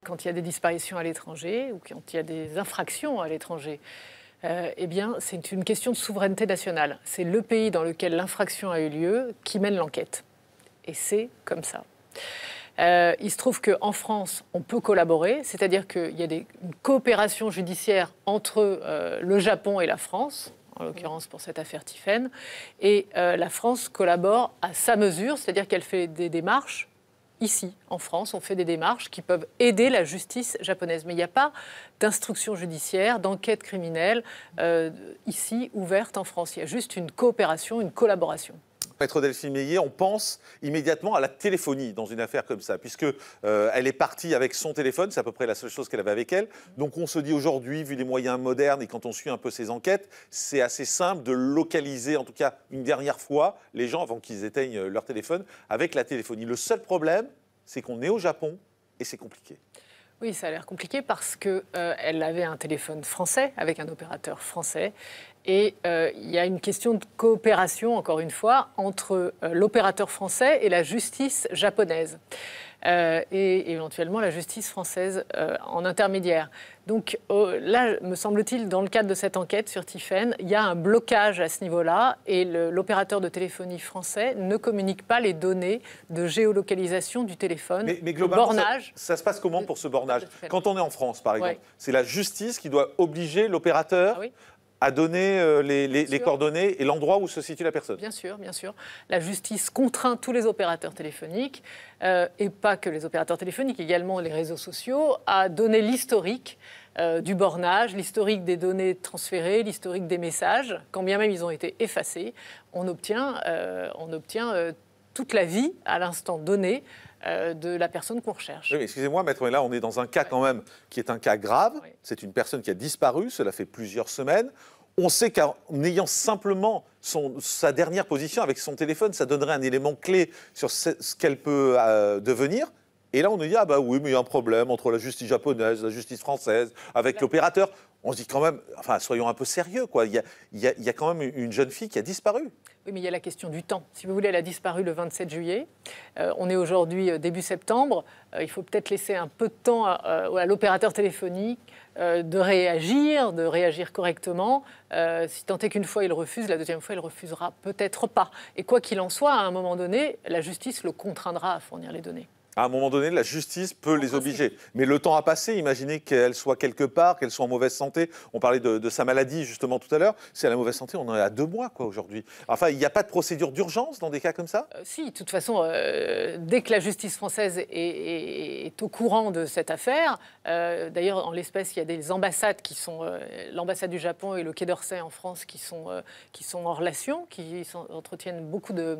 Quand il y a des disparitions à l'étranger ou quand il y a des infractions à l'étranger, eh bien, c'est une question de souveraineté nationale. C'est le pays dans lequel l'infraction a eu lieu qui mène l'enquête. Et c'est comme ça. Il se trouve qu'en France, on peut collaborer, c'est-à-dire qu'il y a une coopération judiciaire entre le Japon et la France, en l'occurrence pour cette affaire Tiphaine, et la France collabore à sa mesure, c'est-à-dire qu'elle fait des démarches. Ici, en France, on fait des démarches qui peuvent aider la justice japonaise. Mais il n'y a pas d'instruction judiciaire, d'enquête criminelle ici ouverte en France. Il y a juste une coopération, une collaboration. Maître Delphine Meillet, on pense immédiatement à la téléphonie dans une affaire comme ça, puisque elle est partie avec son téléphone, c'est à peu près la seule chose qu'elle avait avec elle. Donc on se dit aujourd'hui, vu les moyens modernes et quand on suit un peu ces enquêtes, c'est assez simple de localiser, en tout cas une dernière fois, les gens avant qu'ils éteignent leur téléphone avec la téléphonie. Le seul problème, c'est qu'on est au Japon et c'est compliqué. Oui, ça a l'air compliqué parce qu'elle avait un téléphone français avec un opérateur français. Et il y a une question de coopération, encore une fois, entre l'opérateur français et la justice japonaise. Et éventuellement la justice française en intermédiaire. Donc là, me semble-t-il, dans le cadre de cette enquête sur Tiphaine, il y a un blocage à ce niveau-là et l'opérateur de téléphonie français ne communique pas les données de géolocalisation du téléphone, mais globalement, bornage. Ça se passe comment pour ce bornage? Quand on est en France, par exemple, c'est la justice qui doit obliger l'opérateur à donner les coordonnées et l'endroit où se situe la personne. Bien sûr, bien sûr. La justice contraint tous les opérateurs téléphoniques, et pas que les opérateurs téléphoniques, également les réseaux sociaux, à donner l'historique du bornage, l'historique des données transférées, l'historique des messages. Quand bien même ils ont été effacés, on obtient toute la vie à l'instant donné de la personne qu'on recherche. Oui, excusez-moi, maître, mais là, on est dans un cas quand même qui est un cas grave. Oui. C'est une personne qui a disparu, cela fait plusieurs semaines. On sait qu'en ayant simplement sa dernière position avec son téléphone, ça donnerait un élément clé sur ce qu'elle peut devenir. Et là, on nous dit, ah bah oui, mais il y a un problème entre la justice japonaise, la justice française, avec l'opérateur. On se dit quand même, enfin, soyons un peu sérieux, quoi. Il y a quand même une jeune fille qui a disparu. Oui, mais il y a la question du temps. Si vous voulez, elle a disparu le 27 juillet. On est aujourd'hui début septembre. Il faut peut-être laisser un peu de temps à l'opérateur téléphonique de réagir correctement. Si tant est qu'une fois il refuse, la deuxième fois il refusera peut-être pas. Et quoi qu'il en soit, à un moment donné, la justice le contraindra à fournir les données. À un moment donné, la justice peut les obliger. Mais le temps a passé. Imaginez qu'elle soit quelque part, qu'elle soit en mauvaise santé. On parlait de sa maladie, justement, tout à l'heure. Si elle est en mauvaise santé, on en est à 2 mois, quoi, aujourd'hui. Enfin, il n'y a pas de procédure d'urgence dans des cas comme ça? Si, de toute façon, dès que la justice française est au courant de cette affaire, d'ailleurs, en l'espèce, il y a des ambassades qui sont... l'ambassade du Japon et le Quai d'Orsay en France qui sont en relation, qui entretiennent beaucoup de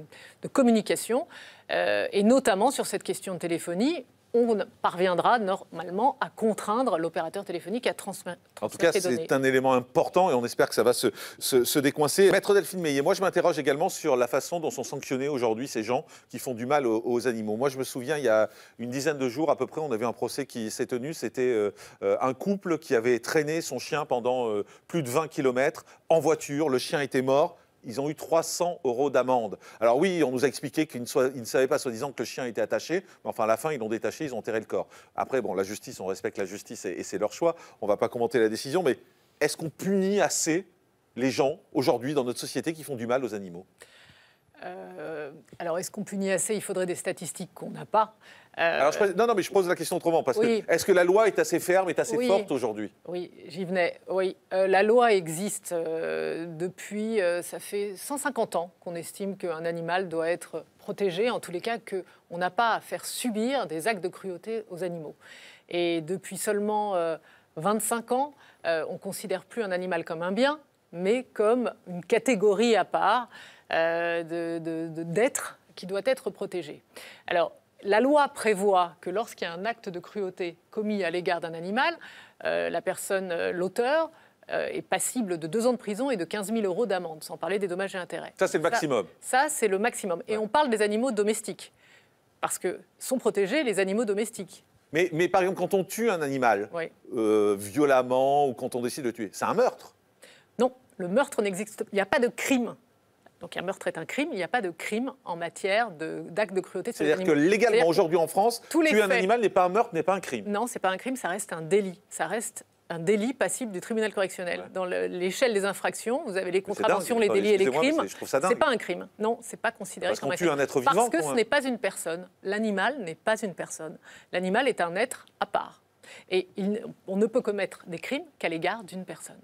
communication. Et notamment sur cette question de téléphonie, on parviendra normalement à contraindre l'opérateur téléphonique à transmettre les données. En tout cas, c'est un élément important et on espère que ça va se décoincer. Maître Delphine Meillet, moi je m'interroge également sur la façon dont sont sanctionnés aujourd'hui ces gens qui font du mal aux animaux. Moi je me souviens, il y a une dizaine de jours à peu près, on avait un procès qui s'est tenu. C'était un couple qui avait traîné son chien pendant plus de 20 km en voiture. Le chien était mort. Ils ont eu 300 € d'amende. Alors oui, on nous a expliqué qu'ils ne savaient pas, soi-disant, que le chien était attaché. Mais enfin, à la fin, ils l'ont détaché, ils ont enterré le corps. Après, bon, la justice, on respecte la justice et c'est leur choix. On ne va pas commenter la décision. Mais est-ce qu'on punit assez les gens, aujourd'hui, dans notre société, qui font du mal aux animaux ? Alors, est-ce qu'on punit assez? Il faudrait des statistiques qu'on n'a pas. Alors, non, mais je pose la question autrement. Parce que, est-ce que la loi est assez ferme, est assez forte aujourd'hui? Oui, j'y venais. Oui, la loi existe depuis, ça fait 150 ans qu'on estime qu'un animal doit être protégé. En tous les cas, qu'on n'a pas à faire subir des actes de cruauté aux animaux. Et depuis seulement 25 ans, on ne considère plus un animal comme un bien, mais comme une catégorie à part d'être qui doit être protégé. Alors, la loi prévoit que lorsqu'il y a un acte de cruauté commis à l'égard d'un animal, la personne, l'auteur, est passible de 2 ans de prison et de 15 000 € d'amende, sans parler des dommages et intérêts. Ça, c'est le maximum. Ça, c'est le maximum. Et on parle des animaux domestiques, parce que sont protégés les animaux domestiques. Mais par exemple, quand on tue un animal, violemment, ou quand on décide de tuer, c'est un meurtre? Non, le meurtre n'existe pas. Il n'y a pas de crime. Donc un meurtre est un crime, il n'y a pas de crime en matière d'acte de cruauté sur les C'est-à-dire que animaux. légalement, aujourd'hui en France, tuer un animal n'est pas un meurtre, n'est pas un crime. Non, ce n'est pas un crime, ça reste un délit. Ça reste un délit passible du tribunal correctionnel. Ouais. Dans l'échelle des infractions, vous avez les contraventions, les délits et les crimes. Ce n'est pas un crime. Non, ce n'est pas considéré comme un crime. Parce qu'on tue un être vivant. Parce que ce n'est pas une personne. L'animal n'est pas une personne. L'animal est un être à part. Et on ne peut commettre des crimes qu'à l'égard d'une personne.